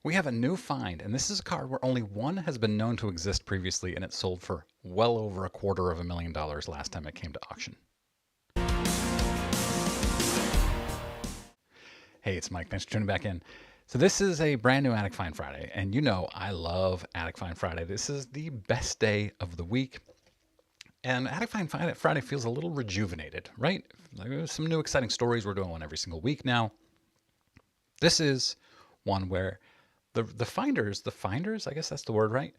We have a new find, and this is a card where only one has been known to exist previously, and it sold for well over $250,000 last time it came to auction. Hey, it's Mike. Thanks for tuning back in. So this is a brand new Attic Find Friday, and you know I love Attic Find Friday. This is the best day of the week, and Attic Find Friday feels a little rejuvenated, right? Like, there's some new exciting stories. We're doing one every single week now. This is one where the finders, I guess that's the word, right?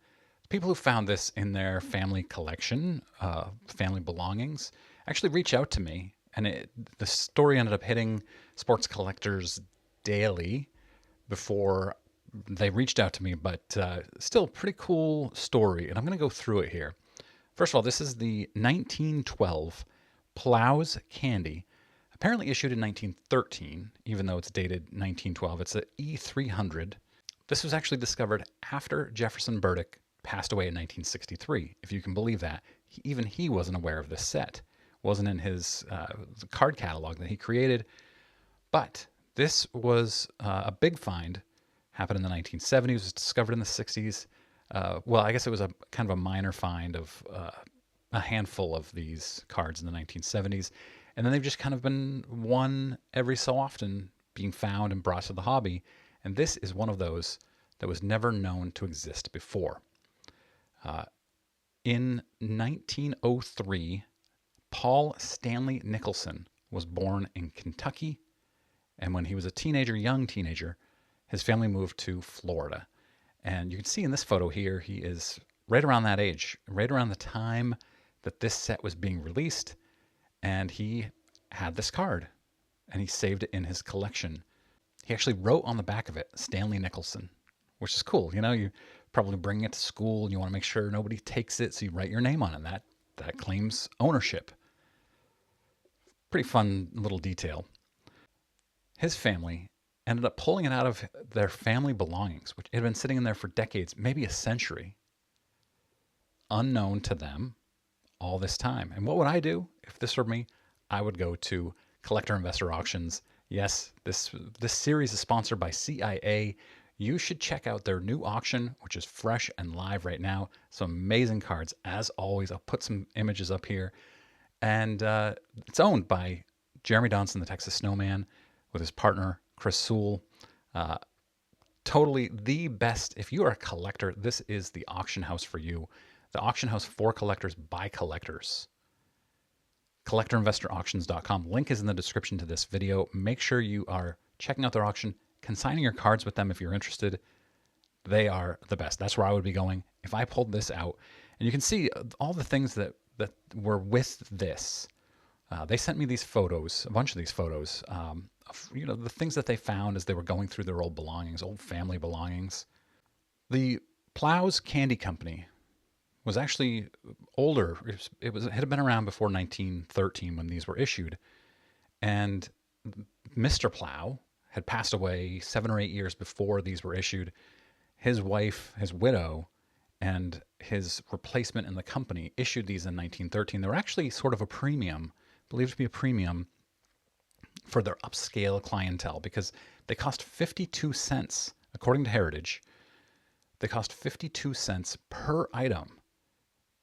People who found this in their family collection, family belongings, actually reach out to me, and the story ended up hitting Sports Collectors Daily before they reached out to me, but still pretty cool story, and I'm going to go through it here. First of all, this is the 1912 Plows Candy, apparently issued in 1913, even though it's dated 1912. It's a E300. This was actually discovered after Jefferson Burdick passed away in 1963, if you can believe that. Even he wasn't aware of this set. It wasn't in his card catalog that he created. But this was a big find. Happened in the 1970s. It was discovered in the 60s. Well, I guess it was a kind of a minor find of a handful of these cards in the 1970s. And then they've just kind of been one every so often being found and brought to the hobby. And this is one of those that was never known to exist before. In 1903, Paul Stanley Nicholson was born in Kentucky. And when he was a young teenager, his family moved to Florida. And you can see in this photo here, he is right around that age, right around the time that this set was being released. And he had this card, and he saved it in his collection. He actually wrote on the back of it, Stanley Nicholson, which is cool. You know, you probably bring it to school and you want to make sure nobody takes it, so you write your name on it. That claims ownership. Pretty fun little detail. His family ended up pulling it out of their family belongings, which had been sitting in there for decades, maybe a century, unknown to them all this time. And what would I do if this were me? I would go to Collector Investor Auctions. Yes, this series is sponsored by CIA. You should check out their new auction, which is fresh and live right now. Some amazing cards, as always. I'll put some images up here. And it's owned by Jeremy Donson, the Texas Snowman, with his partner, Chris Sewell. Totally the best. If you are a collector, this is the auction house for you. The auction house for collectors by collectors. CollectorInvestorAuctions.com. Link is in the description to this video. Make sure you are checking out their auction, consigning your cards with them if you're interested. They are the best. That's where I would be going if I pulled this out. And you can see all the things that were with this. They sent me these photos, a bunch of these photos, of, the things that they found as they were going through their old belongings, old family belongings. The Plows Candy Company was actually older. It had been around before 1913 when these were issued. And Mr. Plow had passed away 7 or 8 years before these were issued. His wife, his widow, and his replacement in the company issued these in 1913. They were actually sort of a premium, believed to be a premium for their upscale clientele, because they cost 52 cents, according to Heritage. They cost 52 cents per item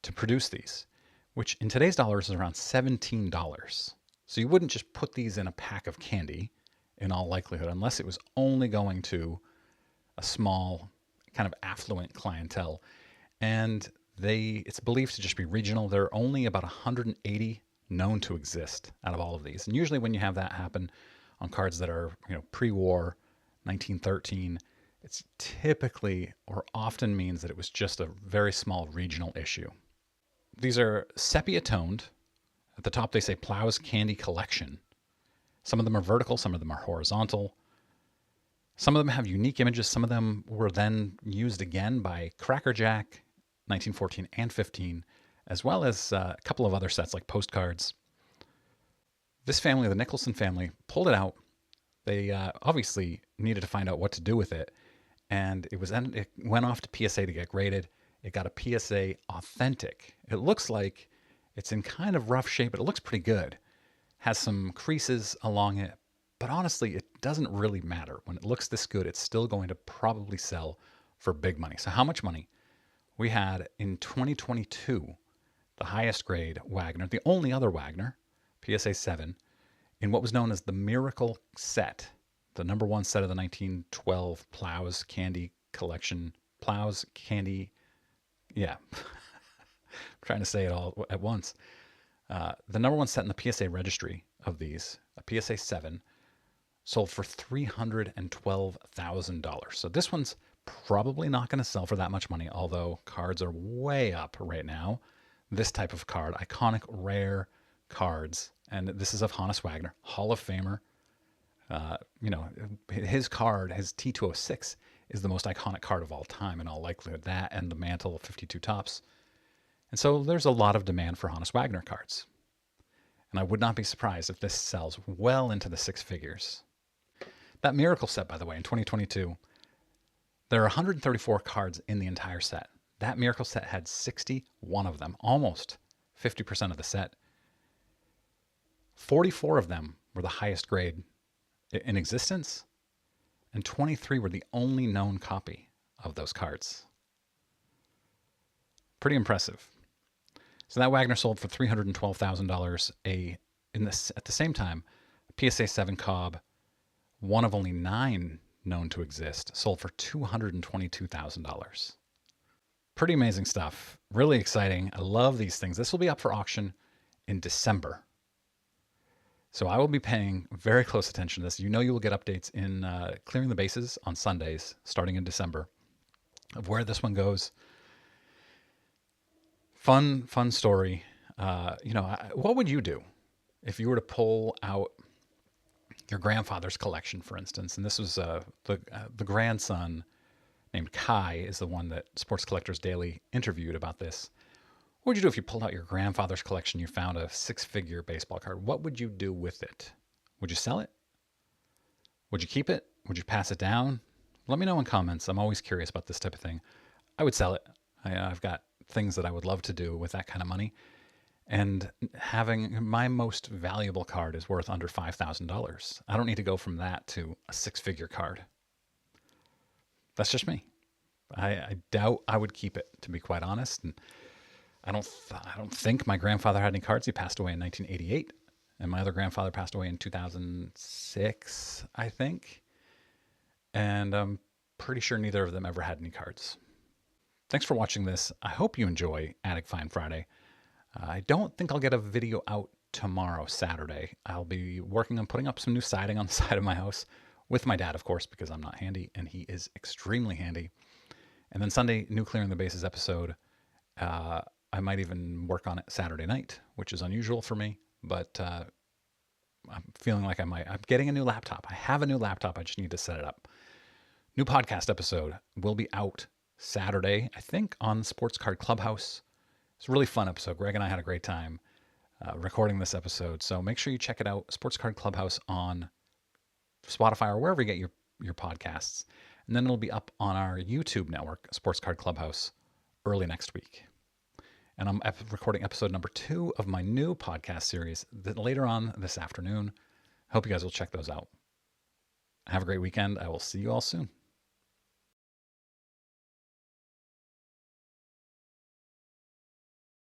to produce these, which in today's dollars is around $17. So you wouldn't just put these in a pack of candy in all likelihood, unless it was only going to a small kind of affluent clientele. And it's believed to just be regional. There are only about 180 known to exist out of all of these. And usually when you have that happen on cards that are, pre-war, 1913, it's typically or often means that it was just a very small regional issue. These are sepia toned. At the top they say Plows Candy Collection. Some of them are vertical, some of them are horizontal. Some of them have unique images. Some of them were then used again by Cracker Jack, 1914 and 15, as well as a couple of other sets like postcards. This family, the Nicholson family, pulled it out. They obviously needed to find out what to do with it, and it went off to PSA to get graded. It got a PSA Authentic. It looks like it's in kind of rough shape, but it looks pretty good. Has some creases along it, But honestly, it doesn't really matter. When it looks this good, it's still going to probably sell for big money. So how much money? We had in 2022, the highest grade Wagner, the only other Wagner, PSA 7, in what was known as the Miracle Set, the number one set of the 1912 Plows Candy Collection. Plows Candy, yeah. I'm trying to say it all at once. The number one set in the PSA registry of these, a PSA 7, sold for $312,000. So this one's probably not going to sell for that much money, although cards are way up right now. This type of card, iconic, rare cards, and this is of Honus Wagner, Hall of Famer. His card, his T206, is the most iconic card of all time in all likelihood. That and the Mantle of 52 Tops. And so there's a lot of demand for Honus Wagner cards. And I would not be surprised if this sells well into the six figures. That Miracle set, by the way, in 2022, there are 134 cards in the entire set. That Miracle set had 61 of them, almost 50% of the set. 44 of them were the highest grade in existence, and 23 were the only known copy of those cards. Pretty impressive. So that Wagner sold for $312,000. At the same time, a PSA 7 Cobb, one of only 9 known to exist, sold for $222,000. Pretty amazing stuff. Really exciting. I love these things. This will be up for auction in December. So I will be paying very close attention to this. You will get updates in Clearing the Bases on Sundays, starting in December, of where this one goes. Fun story. What would you do if you were to pull out your grandfather's collection, for instance? And this was the grandson named Kai is the one that Sports Collectors Daily interviewed about this. What would you do if you pulled out your grandfather's collection, you found a six-figure baseball card? What would you do with it? Would you sell it? Would you keep it? Would you pass it down? Let me know in comments. I'm always curious about this type of thing. I would sell it. I've got things that I would love to do with that kind of money. And having my most valuable card is worth under $5,000. I don't need to go from that to a six-figure card. That's just me. I doubt I would keep it, to be quite honest. And I don't think my grandfather had any cards. He passed away in 1988, and my other grandfather passed away in 2006, I think. And I'm pretty sure neither of them ever had any cards. Thanks for watching this. I hope you enjoy Attic Find Friday. I don't think I'll get a video out tomorrow, Saturday. I'll be working on putting up some new siding on the side of my house with my dad, of course, because I'm not handy, and he is extremely handy. And then Sunday, new Clearing the Bases episode. I might even work on it Saturday night, which is unusual for me, but I'm feeling like I might. I'm getting a new laptop. I have a new laptop. I just need to set it up. New podcast episode will be out Saturday, I think, on Sports Card Clubhouse. It's a really fun episode. Greg and I had a great time recording this episode, so make sure you check it out. Sports Card Clubhouse on Spotify or wherever you get your podcasts. And then it'll be up on our YouTube network, Sports Card Clubhouse, early next week. And I'm recording episode number 2 of my new podcast series later on this afternoon. Hope you guys will check those out. Have a great weekend. I will see you all soon.